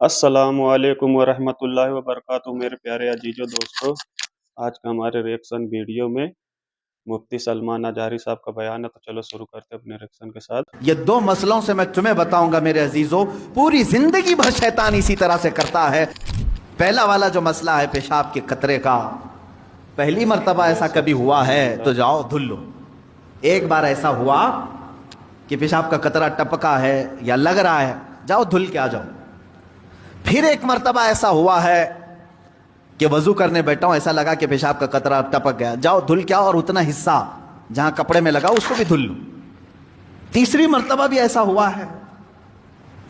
अस्सलामु अलैकुम वरहमतुल्लाहि वबरकातुहू। मेरे प्यारे अजीजों दोस्तों, आज का हमारे रिएक्शन वीडियो में मुफ्ती सलमान अज़हरी साहब का बयान है, तो चलो शुरू करते हैं अपने रिएक्शन के साथ। ये दो मसलों से मैं तुम्हें बताऊंगा मेरे अजीजों, पूरी जिंदगी भर शैतान इसी तरह से करता है। पहला वाला जो मसला है पेशाब के कतरे का, पहली मर्तबा ऐसा कभी हुआ है तो जाओ धुल लो। एक बार ऐसा हुआ कि पेशाब का कतरा टपका है या लग रहा है, जाओ धुल के आ जाओ। फिर एक मर्तबा ऐसा हुआ है कि वजू करने बैठा हूं, ऐसा लगा कि पेशाब का कतरा टपक गया, जाओ धुल के आओ और उतना हिस्सा जहां कपड़े में लगा उसको भी धुल लो। तीसरी मर्तबा भी ऐसा हुआ है,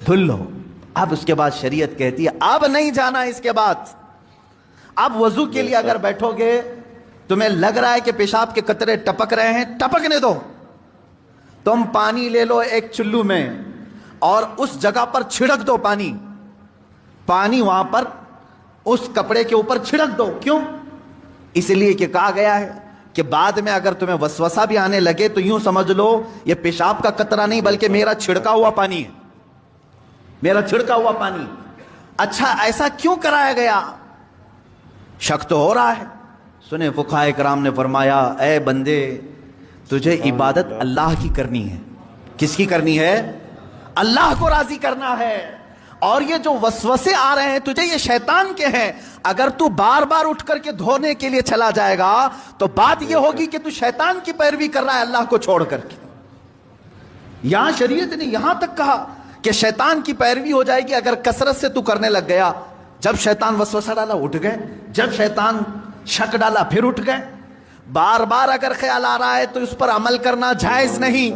धुल लो। अब उसके बाद शरीयत कहती है अब नहीं जाना इसके बाद। अब वजू के लिए अगर बैठोगे, तुम्हें लग रहा है कि पेशाब के कतरे टपक रहे हैं, टपकने दो। तुम पानी ले लो एक चुल्लू में और उस जगह पर छिड़क दो पानी वहां पर उस कपड़े के ऊपर छिड़क दो। क्यों? इसलिए कि कहा गया है कि बाद में अगर तुम्हें वसवसा भी आने लगे तो यूं समझ लो ये पेशाब का कतरा नहीं बल्कि मेरा छिड़का हुआ पानी है, मेरा छिड़का हुआ पानी। अच्छा, ऐसा क्यों कराया गया? शक तो हो रहा है। सुने, फुकाए कराम ने फरमाया, ऐ बंदे, तुझे इबादत अल्लाह की करनी है। किसकी करनी है? अल्लाह को राजी करना है। और ये जो वसवसे आ रहे हैं तुझे, ये शैतान के हैं। अगर तू बार बार उठ करके धोने के लिए चला जाएगा तो बात ये होगी कि तू शैतान की पैरवी कर रहा है अल्लाह को छोड़ करके। यहां शरीयत ने यहां तक कहा कि शैतान की पैरवी हो जाएगी अगर कसरत से तू करने लग गया। जब शैतान वसवसा डाला उठ गए, जब शैतान शक डाला फिर उठ गए। बार बार अगर ख्याल आ रहा है तो उस पर अमल करना जायज नहीं।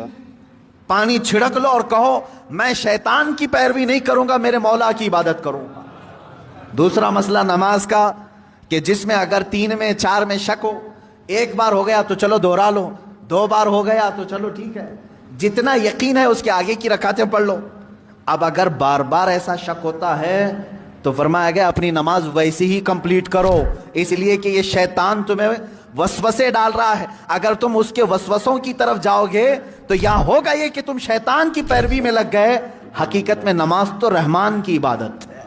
पानी छिड़क लो और कहो मैं शैतान की पैरवी नहीं करूंगा, मेरे मौला की इबादत करूंगा। दूसरा मसला नमाज का, कि जिसमें अगर 3 में 4 में शक हो, एक बार हो गया तो चलो दोहरा लो, 2 बार हो गया तो चलो ठीक है, जितना यकीन है उसके आगे की रकातें पढ़ लो। अब अगर बार बार ऐसा शक होता है तो फरमाया गया अपनी नमाज वैसी ही कंप्लीट करो, इसलिए कि ये शैतान तुम्हें वसवसे डाल रहा है। अगर तुम उसके वसवसों की तरफ जाओगे तो यहां होगा ये कि तुम शैतान की पैरवी में लग गए। हकीकत में नमाज तो रहमान की इबादत है।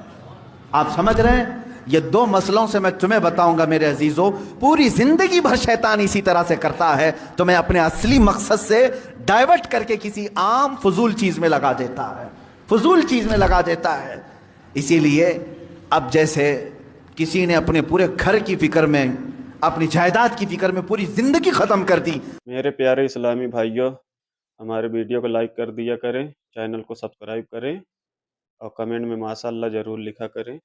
आप समझ रहे हैं? ये 2 मसलों से मैं तुम्हें बताऊंगा मेरे अजीजों, पूरी जिंदगी भर शैतान इसी तरह से करता है, तुम्हें अपने असली मकसद से डाइवर्ट करके किसी आम फजूल चीज में लगा देता है, फजूल चीज में लगा देता है। इसीलिए अब जैसे किसी ने अपने पूरे घर की फिक्र में, अपनी जायदाद की फिक्र में पूरी जिंदगी खत्म कर दी। मेरे प्यारे इस्लामी भाइयों, हमारे वीडियो को लाइक कर दिया करें, चैनल को सब्सक्राइब करें और कमेंट में माशाअल्लाह जरूर लिखा करें।